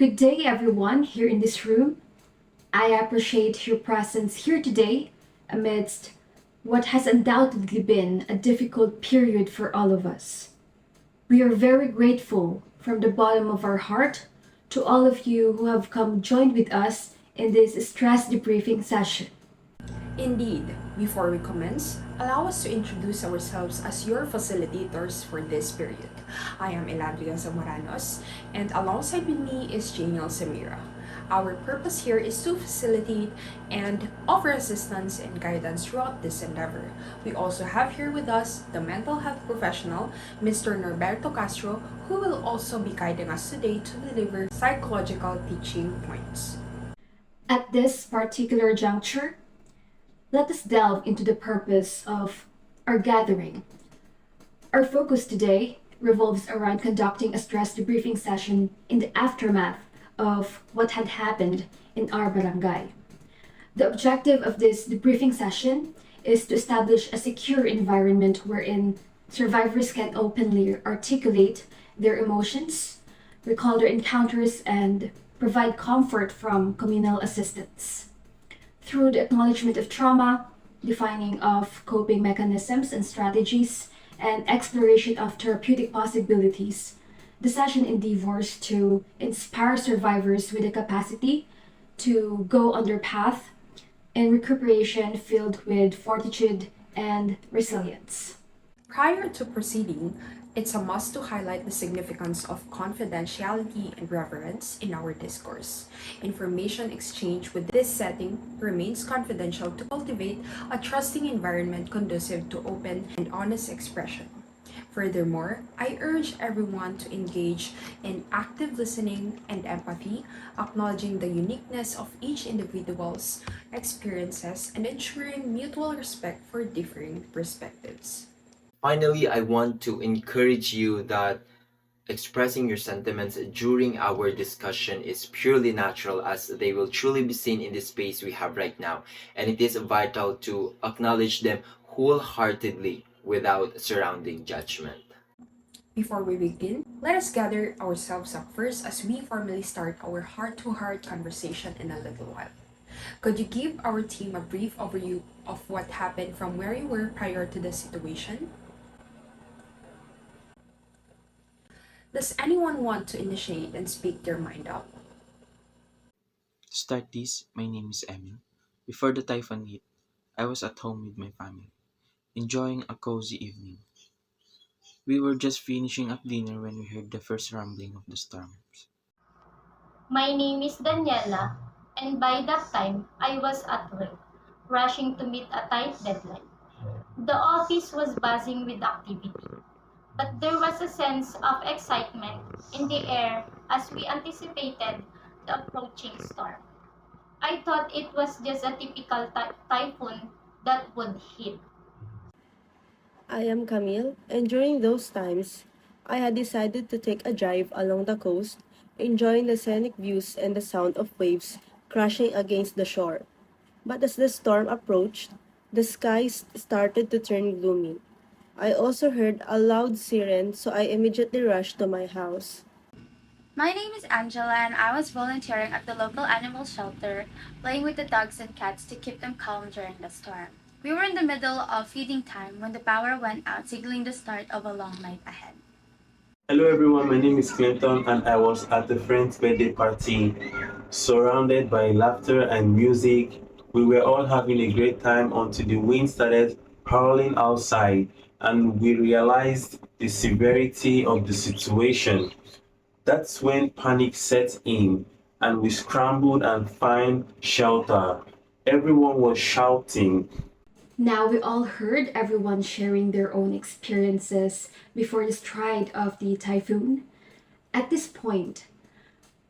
Good day, everyone here in this room. I appreciate your presence here today amidst what has undoubtedly been a difficult period for all of us. We are very grateful from the bottom of our heart to all of you who have come joined with us in this stress debriefing session. Indeed, before we commence, allow us to introduce ourselves as your facilitators for this period. I am Ellandreah ZAMORANOS, and alongside with me is Janiel Semira. Our purpose here is to facilitate and offer assistance and guidance throughout this endeavor. We also have here with us the mental health professional, Mr. Norberto CASTRO, who will also be guiding us today to deliver psychological teaching points. At this particular juncture, let us delve into the purpose of our gathering. Our focus today revolves around conducting a stress debriefing session in the aftermath of what had happened in our barangay. The objective of this debriefing session is to establish a secure environment wherein survivors can openly articulate their emotions, recall their encounters, and provide comfort from communal assistance. Through the acknowledgement of trauma, defining of coping mechanisms and strategies, and exploration of therapeutic possibilities, the session endeavors to inspire survivors with the capacity to go on their path in recuperation filled with fortitude and resilience. Prior to proceeding, it's a must to highlight the significance of confidentiality and reverence in our discourse. Information exchange with this setting remains confidential to cultivate a trusting environment conducive to open and honest expression. Furthermore, I urge everyone to engage in active listening and empathy, acknowledging the uniqueness of each individual's experiences and ensuring mutual respect for differing perspectives. Finally, I want to encourage you that expressing your sentiments during our discussion is purely natural, as they will truly be seen in the space we have right now, and it is vital to acknowledge them wholeheartedly without surrounding judgment. Before we begin, let us gather ourselves up first as we formally start our heart-to-heart conversation in a little while. Could you give our team a brief overview of what happened from where you were prior to the situation? Does anyone want to initiate and speak their mind out? To start this, my name is Emil. Before the typhoon hit, I was at home with my family, enjoying a cozy evening. We were just finishing up dinner when we heard the first rumbling of the storms. My name is Danneilla, and by that time I was at work, rushing to meet a tight deadline. The office was buzzing with activity, but there was a sense of excitement in the air as we anticipated the approaching storm. I thought it was just a typical typhoon that would hit. I am Camille, and during those times, I had decided to take a drive along the coast, enjoying the scenic views and the sound of waves crashing against the shore. But as the storm approached, the skies started to turn gloomy. I also heard a loud siren, so I immediately rushed to my house. My name is Angela, and I was volunteering at the local animal shelter, playing with the dogs and cats to keep them calm during the storm. We were in the middle of feeding time when the power went out, signaling the start of a long night ahead. Hello everyone, my name is Clinton and I was at a friend's birthday party. Surrounded by laughter and music, we were all having a great time until the wind started howling outside and we realized the severity of the situation. That's when panic set in and we scrambled and found shelter. Everyone was shouting. Now we all heard everyone sharing their own experiences before the stride of the typhoon. At this point,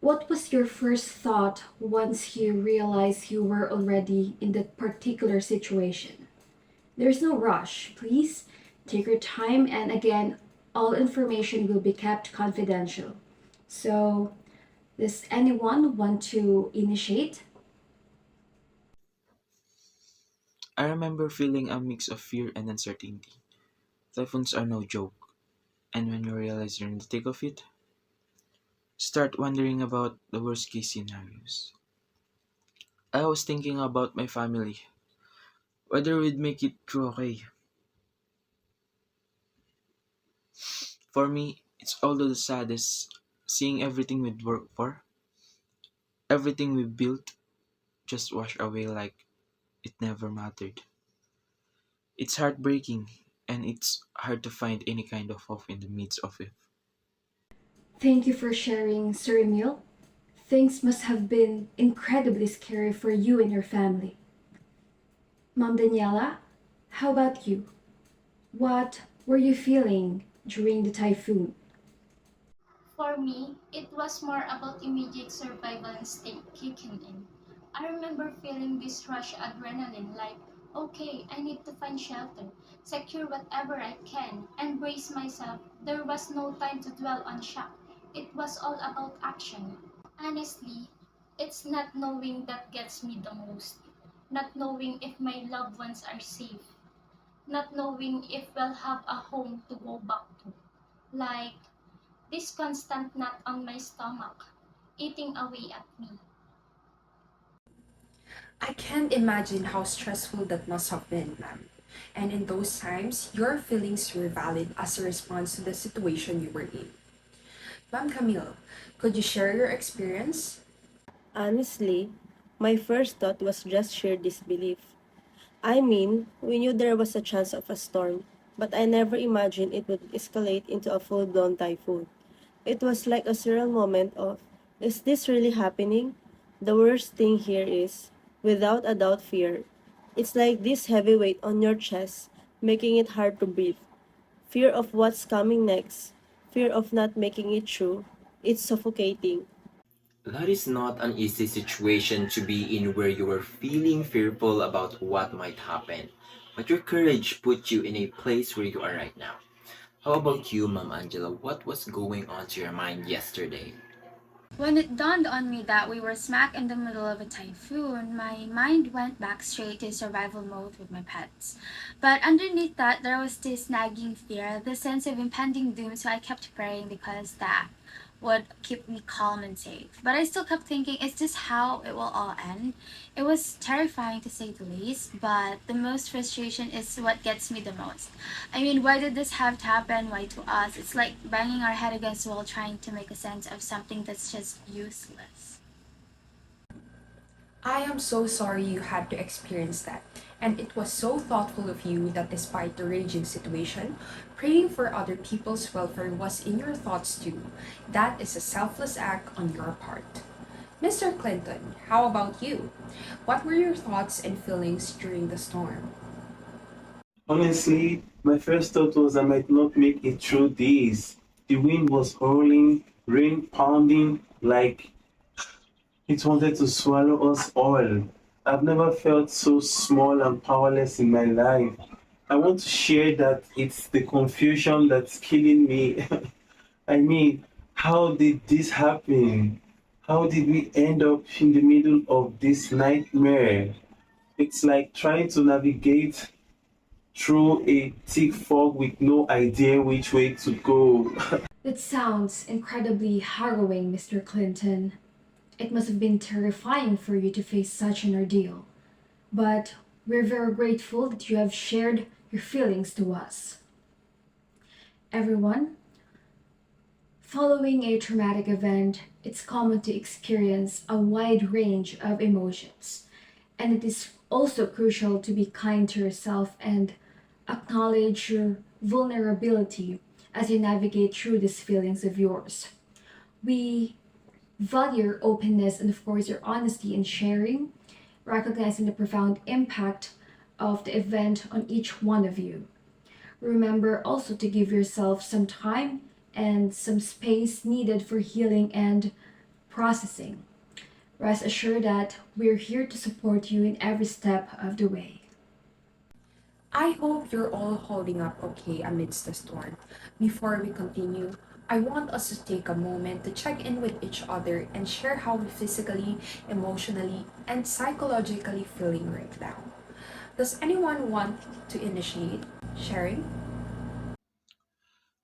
what was your first thought once you realized you were already in that particular situation? There's no rush. Please take your time, and again, all information will be kept confidential. So, does anyone want to initiate? I remember feeling a mix of fear and uncertainty. Typhoons are no joke, and when you realize you're in the thick of it, start wondering about the worst case scenarios. I was thinking about my family, whether we'd make it through okay. For me, it's all the saddest seeing everything we'd worked for, everything we built, just wash away like it never mattered. It's heartbreaking, and it's hard to find any kind of hope in the midst of it. Thank you for sharing, Sir Emil. Things must have been incredibly scary for you and your family. Mom Daniela, how about you? What were you feeling during the typhoon? For me, it was more about immediate survival instinct kicking in. I remember feeling this rush adrenaline like, okay, I need to find shelter, secure whatever I can, and brace myself. There was no time to dwell on shock. It was all about action. Honestly, it's not knowing that gets me the most. Not knowing if my loved ones are safe. Not knowing if we'll have a home to go back to. Like this constant knot on my stomach, eating away at me. I can't imagine how stressful that must have been, ma'am. And in those times, your feelings were valid as a response to the situation you were in. Ma'am Camille, could you share your experience? Honestly, my first thought was just sheer disbelief. I mean, we knew there was a chance of a storm, but I never imagined it would escalate into a full-blown typhoon. It was like a surreal moment of, is this really happening? The worst thing here is, without a doubt, fear. It's like this heavy weight on your chest, making it hard to breathe. Fear of what's coming next, fear of not making it through. It's suffocating. That is not an easy situation to be in where you are feeling fearful about what might happen. But your courage put you in a place where you are right now. How about you, Ma'am Angela? What was going on to your mind yesterday? When it dawned on me that we were smack in the middle of a typhoon, my mind went back straight to survival mode with my pets. But underneath that, there was this nagging fear, the sense of impending doom, so I kept praying because that would keep me calm and safe. But I still kept thinking, is this how it will all end? It was terrifying to say the least, but the most frustration is what gets me the most. I mean, why did this have to happen? Why to us? It's like banging our head against the wall trying to make a sense of something that's just useless. I am so sorry you had to experience that. And it was so thoughtful of you that despite the raging situation, praying for other people's welfare was in your thoughts too. That is a selfless act on your part. Mr. Clinton, how about you? What were your thoughts and feelings during the storm? Honestly, my first thought was I might not make it through this. The wind was howling, rain pounding like it wanted to swallow us all. I've never felt so small and powerless in my life. I want to share that it's the confusion that's killing me. I mean, how did this happen? How did we end up in the middle of this nightmare? It's like trying to navigate through a thick fog with no idea which way to go. That sounds incredibly harrowing, Mr. Clinton. It must have been terrifying for you to face such an ordeal. But we're very grateful that you have shared your feelings to us. Everyone, following a traumatic event, it's common to experience a wide range of emotions, and it is also crucial to be kind to yourself and acknowledge your vulnerability as you navigate through these feelings of yours. We value your openness and, of course, your honesty in sharing, recognizing the profound impact of the event on each one of you. Remember also to give yourself some time and some space needed for healing and processing. Rest assured that we're here to support you in every step of the way. I hope you're all holding up okay amidst the storm. Before we continue, I want us to take a moment to check in with each other and share how we physically, emotionally, and psychologically feeling right now. Does anyone want to initiate sharing?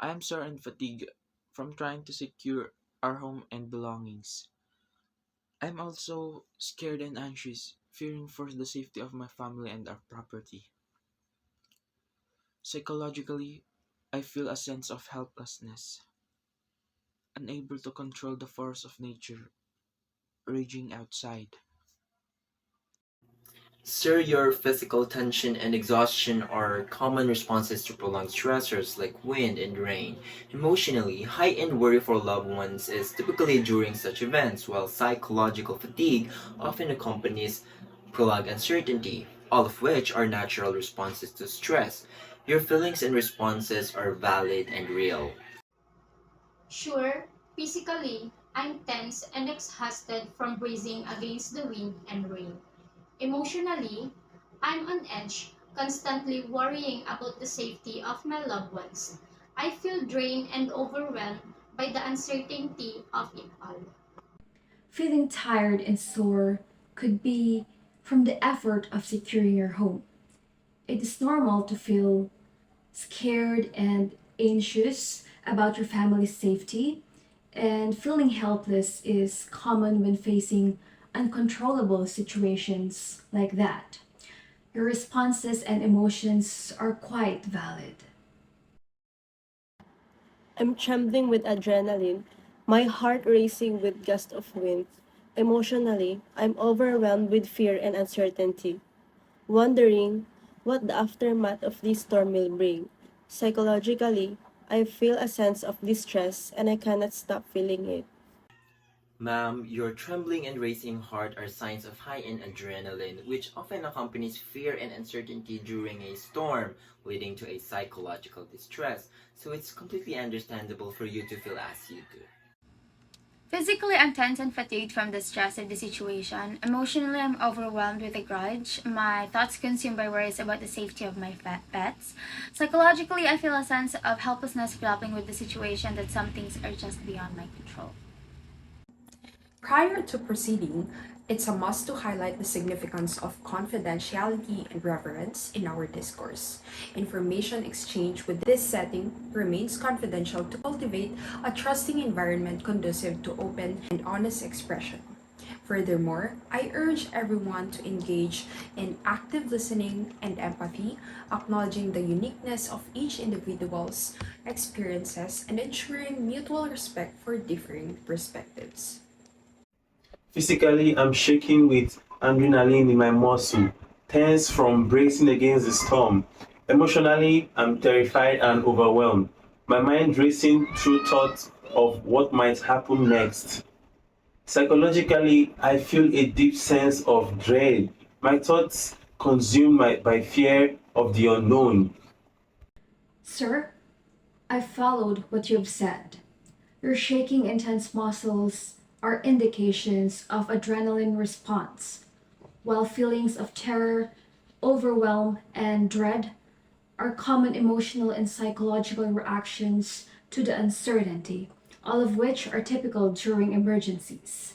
I am sore and fatigued from trying to secure our home and belongings. I'm also scared and anxious, fearing for the safety of my family and our property. Psychologically, I feel a sense of helplessness, unable to control the force of nature raging outside. Sir, your physical tension and exhaustion are common responses to prolonged stressors like wind and rain. Emotionally, high-end worry for loved ones is typically during such events, while psychological fatigue often accompanies prolonged uncertainty, all of which are natural responses to stress. Your feelings and responses are valid and real. Sure, physically, I'm tense and exhausted from bracing against the wind and rain. Emotionally, I'm on edge, constantly worrying about the safety of my loved ones. I feel drained and overwhelmed by the uncertainty of it all. Feeling tired and sore could be from the effort of securing your home. It is normal to feel scared and anxious about your family's safety, and feeling helpless is common when facing uncontrollable situations like that. Your responses and emotions are quite valid. I'm trembling with adrenaline, my heart racing with gusts of wind. Emotionally, I'm overwhelmed with fear and uncertainty, wondering what the aftermath of this storm will bring. Psychologically, I feel a sense of distress and I cannot stop feeling it. Ma'am, your trembling and racing heart are signs of high-end adrenaline, which often accompanies fear and uncertainty during a storm, leading to a psychological distress. So it's completely understandable for you to feel as you do. Physically, I'm tense and fatigued from the stress of the situation. Emotionally, I'm overwhelmed with a grudge. My thoughts consumed by worries about the safety of my pets. Psychologically, I feel a sense of helplessness grappling with the situation that some things are just beyond my control. Prior to proceeding, it's a must to highlight the significance of confidentiality and reverence in our discourse. Information exchange with this setting remains confidential to cultivate a trusting environment conducive to open and honest expression. Furthermore, I urge everyone to engage in active listening and empathy, acknowledging the uniqueness of each individual's experiences and ensuring mutual respect for differing perspectives. Physically, I'm shaking with adrenaline in my muscle, tense from bracing against the storm. Emotionally, I'm terrified and overwhelmed, my mind racing through thoughts of what might happen next. Psychologically, I feel a deep sense of dread, my thoughts consumed by fear of the unknown. Sir, I followed what you have said. Your shaking and tense muscles are indications of adrenaline response, while feelings of terror, overwhelm, and dread are common emotional and psychological reactions to the uncertainty, all of which are typical during emergencies.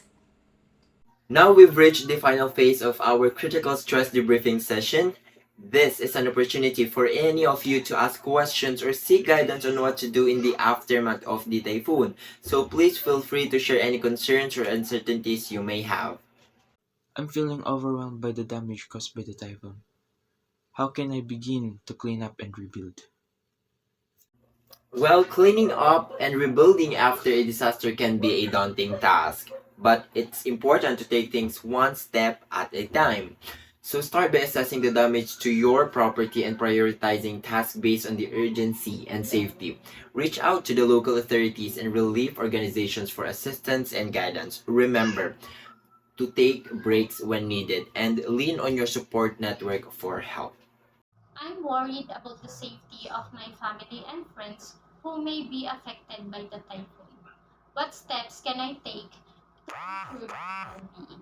Now we've reached the final phase of our critical stress debriefing session. This is an opportunity for any of you to ask questions or seek guidance on what to do in the aftermath of the typhoon. So please feel free to share any concerns or uncertainties you may have. I'm feeling overwhelmed by the damage caused by the typhoon. How can I begin to clean up and rebuild? Well, cleaning up and rebuilding after a disaster can be a daunting task, but it's important to take things one step at a time. So start by assessing the damage to your property and prioritizing tasks based on the urgency and safety. Reach out to the local authorities and relief organizations for assistance and guidance. Remember to take breaks when needed and lean on your support network for help. I'm worried about the safety of my family and friends who may be affected by the typhoon. What steps can I take to improve their well-being?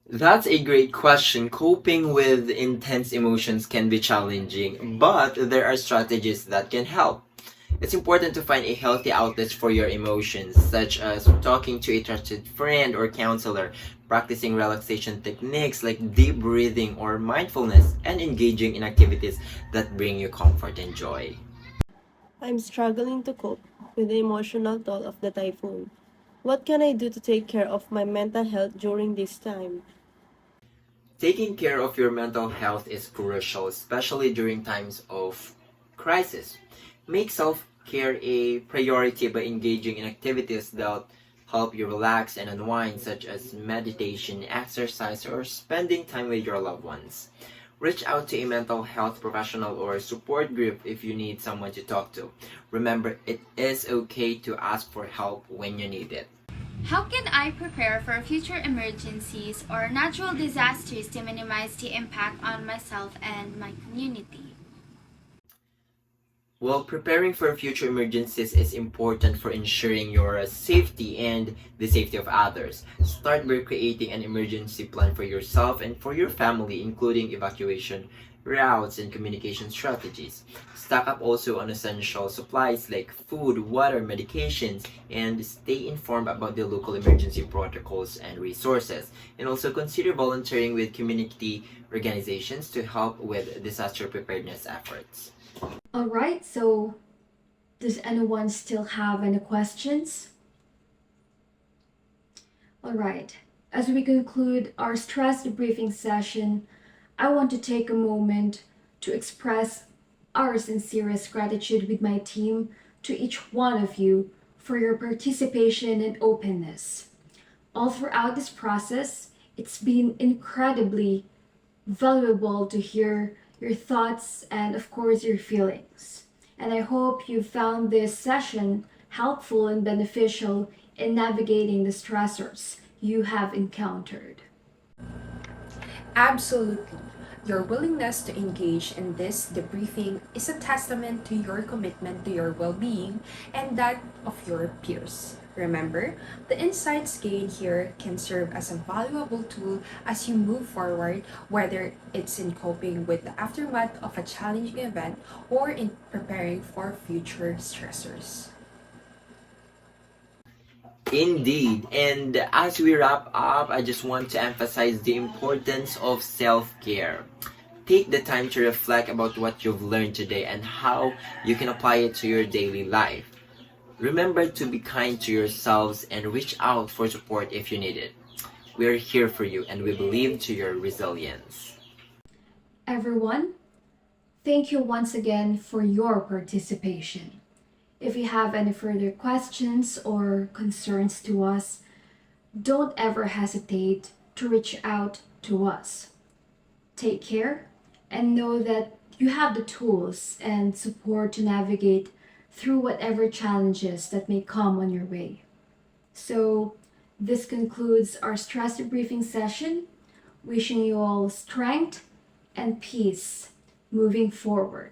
That's a great question. Coping with intense emotions can be challenging, but there are strategies that can help. It's important to find a healthy outlet for your emotions, such as talking to a trusted friend or counselor, practicing relaxation techniques like deep breathing or mindfulness, and engaging in activities that bring you comfort and joy. I'm struggling to cope with the emotional toll of the typhoon. What can I do to take care of my mental health during this time? Taking care of your mental health is crucial, especially during times of crisis. Make self-care a priority by engaging in activities that help you relax and unwind, such as meditation, exercise, or spending time with your loved ones. Reach out to a mental health professional or support group if you need someone to talk to. Remember, it is okay to ask for help when you need it. How can I prepare for future emergencies or natural disasters to minimize the impact on myself and my community? Well, preparing for future emergencies is important for ensuring your safety and the safety of others. Start by creating an emergency plan for yourself and for your family, including evacuation routes and communication strategies. Stock up also on essential supplies like food, water, medications, and stay informed about the local emergency protocols and resources. And also consider volunteering with community organizations to help with disaster preparedness efforts. Alright, so does anyone still have any questions? Alright, as we conclude our stress debriefing session, I want to take a moment to express our sincerest gratitude with my team to each one of you for your participation and openness. All throughout this process, it's been incredibly valuable to hear your thoughts and, of course, your feelings. And I hope you found this session helpful and beneficial in navigating the stressors you have encountered. Absolutely. Your willingness to engage in this debriefing is a testament to your commitment to your well-being and that of your peers. Remember, the insights gained here can serve as a valuable tool as you move forward, whether it's in coping with the aftermath of a challenging event or in preparing for future stressors. Indeed, and as we wrap up, I just want to emphasize the importance of self-care. Take the time to reflect about what you've learned today and how you can apply it to your daily life. Remember to be kind to yourselves and reach out for support if you need it. We're here for you and we believe to your resilience. Everyone, thank you once again for your participation. If you have any further questions or concerns to us, don't ever hesitate to reach out to us. Take care and know that you have the tools and support to navigate through whatever challenges that may come on your way. So, this concludes our stress debriefing session. Wishing you all strength and peace moving forward.